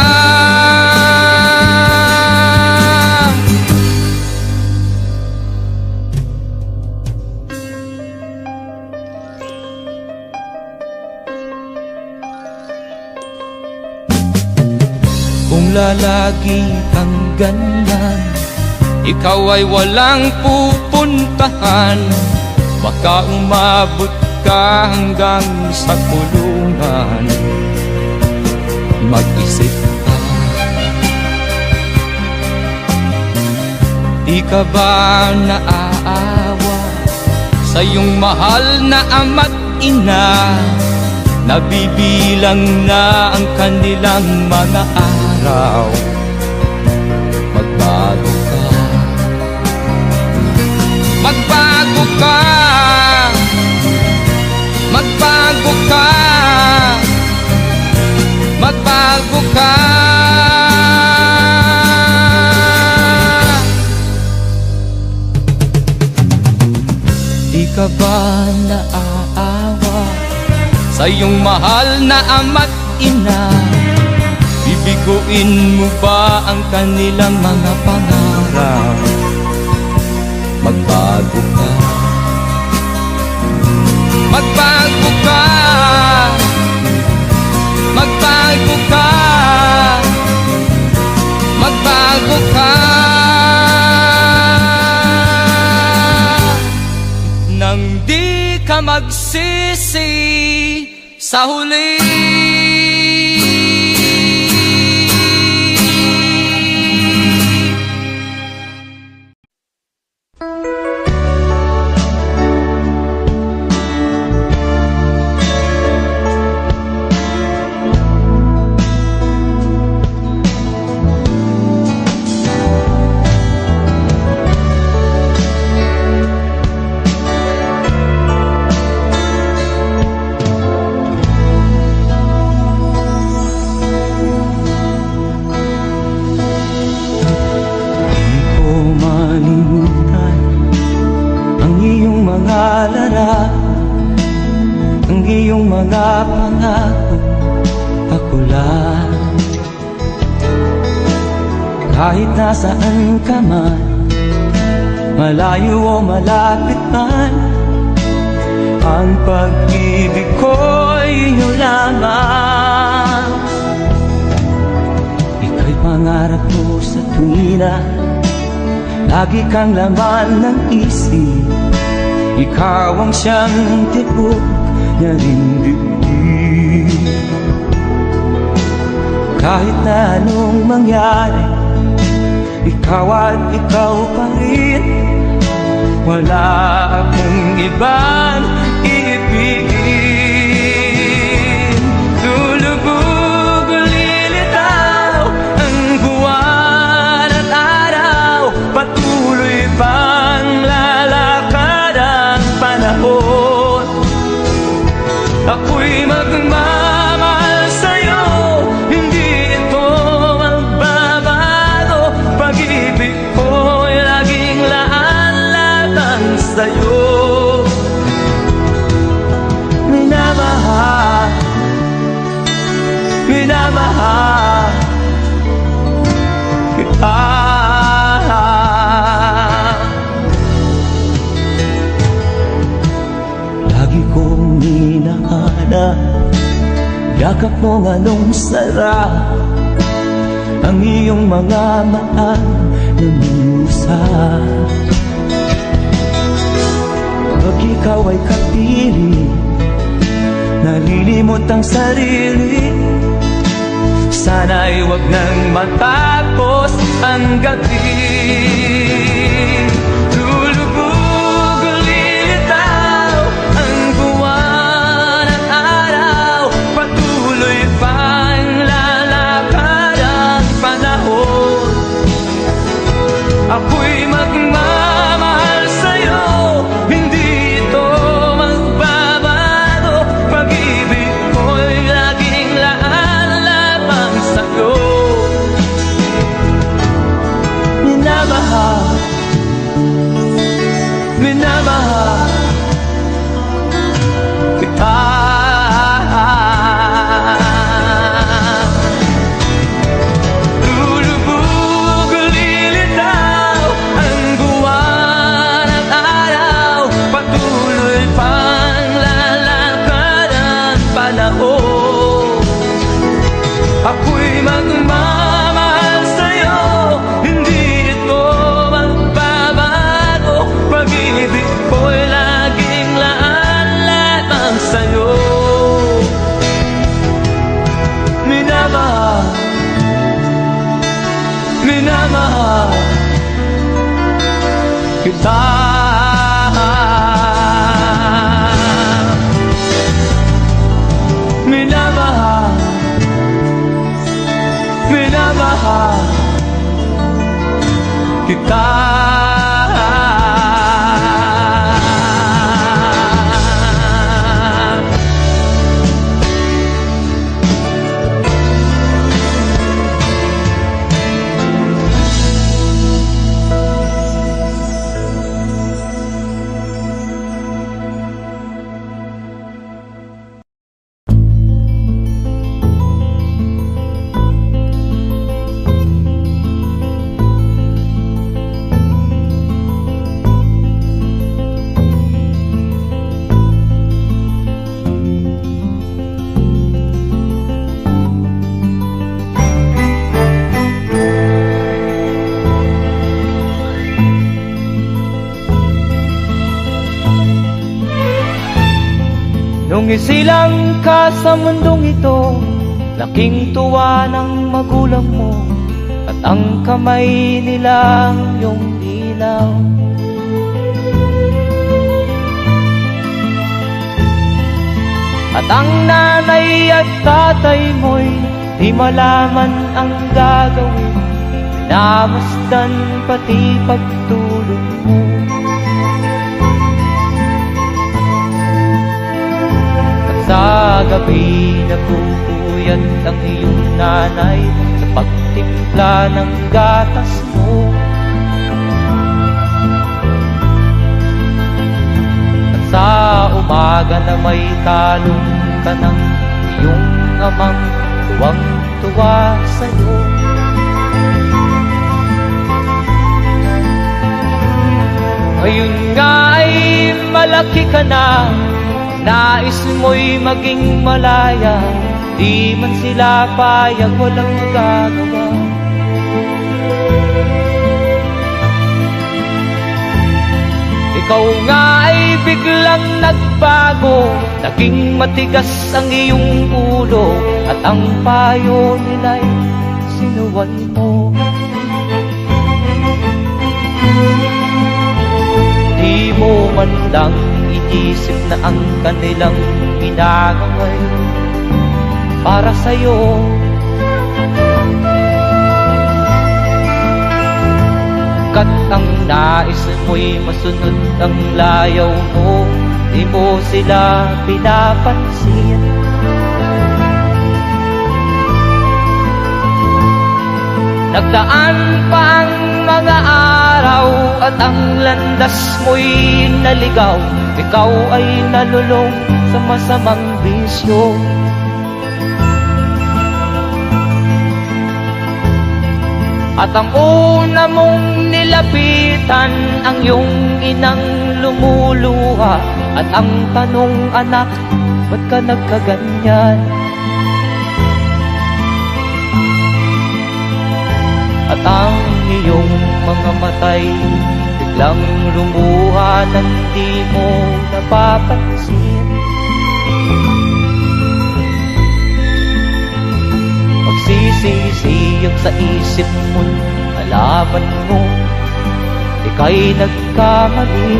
Kung lalagi kang ganyan, ikaw ay walang pupuntahan. Baka umabot ka hanggang sa kulungan. Mag-isip ka, di ka ba naaawa sa iyong mahal na ama't ina? Nabibilang na ang kanilang mga araw. Magbago ka, magbago ka, magbago ka, magbago ka. Di ka ba naaawa sa iyong mahal na ama't ina? Bibiguin mo ba ang kanilang mga pangarap? Magbago ka, magbago ka, magbago ka, magbago ka. Nang di ka magsisi sa huli. Ang iyong mga pangako, ako lang. Kahit nasaan ka man, malayo o malapit man, ang pag-ibig ko'y inyo lamang. Ika'y pangarap ko sa tuwina, lagi kang laman ng isip. Ikaw ang siyang tibok na dibdib. Kahit na anong mangyari, ikaw at ikaw pa rin. Wala akong ibang iibigin. Lulubog o lilitaw ang buwan at araw, patuloy pang lalakad ang panahon. Ako'y magmamahal sa'yo, hindi ito magbabago. Pag-ibig ko'y laging laan-latang sa'yo. Minamahal, minamahal kita. Lagi kong hinahanap yakap mong anong sarap ang iyong mga mata namiusap. Pag ikaw ay kapiling, nalilimot ang sarili, sana'y wag nang matapos ang gabi. Lulubog ulitaw ang buwan at araw, patuloy pang lalakad ang panahon. Ako'y magmamahal sa'yo, hindi ito magbabago. Pag-ibig ko'y laging laan lamang sa'yo. Minamahal, minamahal kita. Lulubog lilitaw ang buwan at araw, patuloy pang lalakad ang panahon. Ako'y magmamahal sa'yo, hindi ito magbabago. Pag-ibig ko'y laging laan lamang sa'yo. Minamahal, minamahal kita. Minamahal, minamahal kita. Nung isilang ka sa mundong ito, laking tuwa ng magulang mo, at ang kamay nila ang iyong ilaw. At ang nanay at tatay mo'y di malaman ang gagawin, namasdan pati pagtulog mo. Sa gabi nagpupuyat ang iyong nanay sa pagtimpla ng gatas mo. At sa umaga na may talong ka ng iyong amang tuwang-tuwa sa'yo. Ngayon nga ay malaki ka na, nais mo'y maging malaya, di man sila payag, walang magagawa. Ikaw nga ay biglang nagbago, naging matigas ang iyong ulo, at ang payo nila'y sinuwan mo. Di mo man lang inisip na ang kanilang ginagawa'y para sa'yo. Kat ang nais mo'y masunod ang layaw mo, di mo sila pinapansin. Nagdaan pa ang mga araw at ang landas mo'y naligaw, ikaw ay nalulong sa masamang bisyo. At ang una mong nilapitan ang iyong inang lumuluha, at ang tanong, anak, ba't ka nagkaganyan? At ang iyong mga matay biglang lumuha nang di mo napapansin. Magsisisiyag sa isip mo, nalaman mo ika'y nagkamali.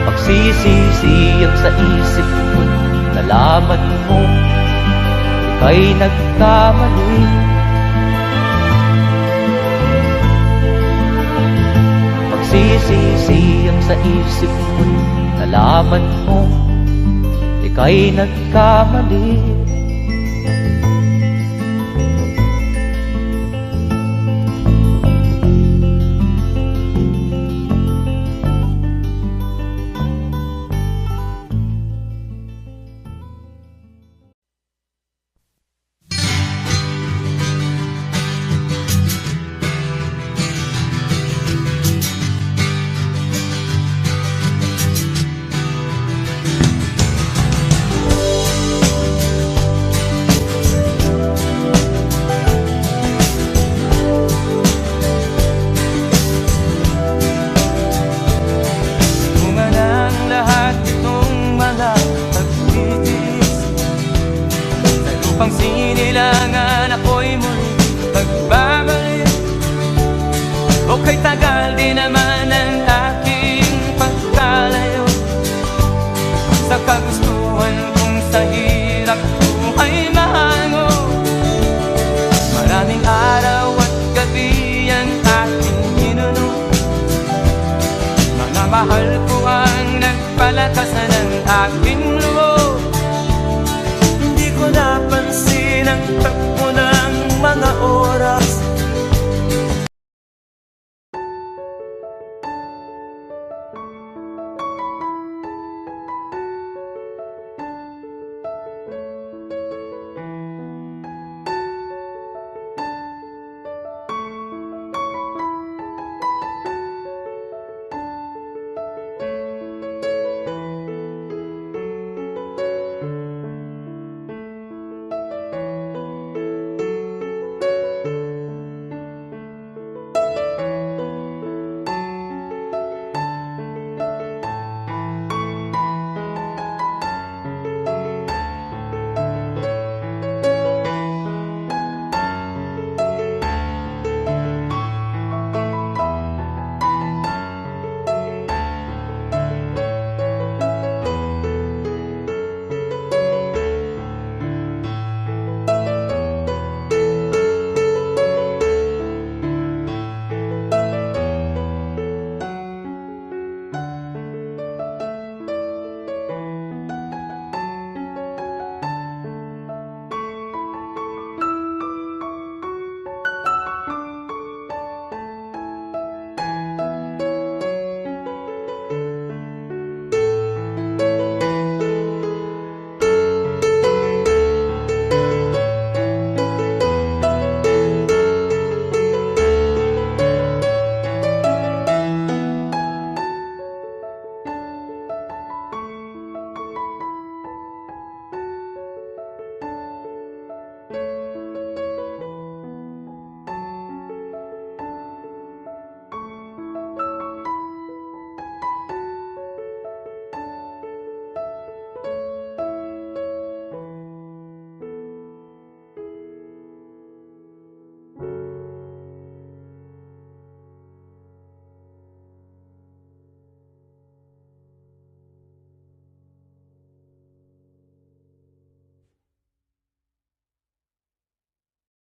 Magsisisiyag sa isip mo, nalaman mo ika'y nagkamali. Magsisisiyag sa isip mo, nalaman mo ika'y nagkamali. Pang sinilangan ako'y muli magbabalik. O kay tagal di naman ang aking pagkalayo sa kagustuhan kong sa hirap buhay mahango. Maraming araw at gabi ang aking ginuno. Mga mahal ko ang nagpalakasan ng aking loob. Napansin ang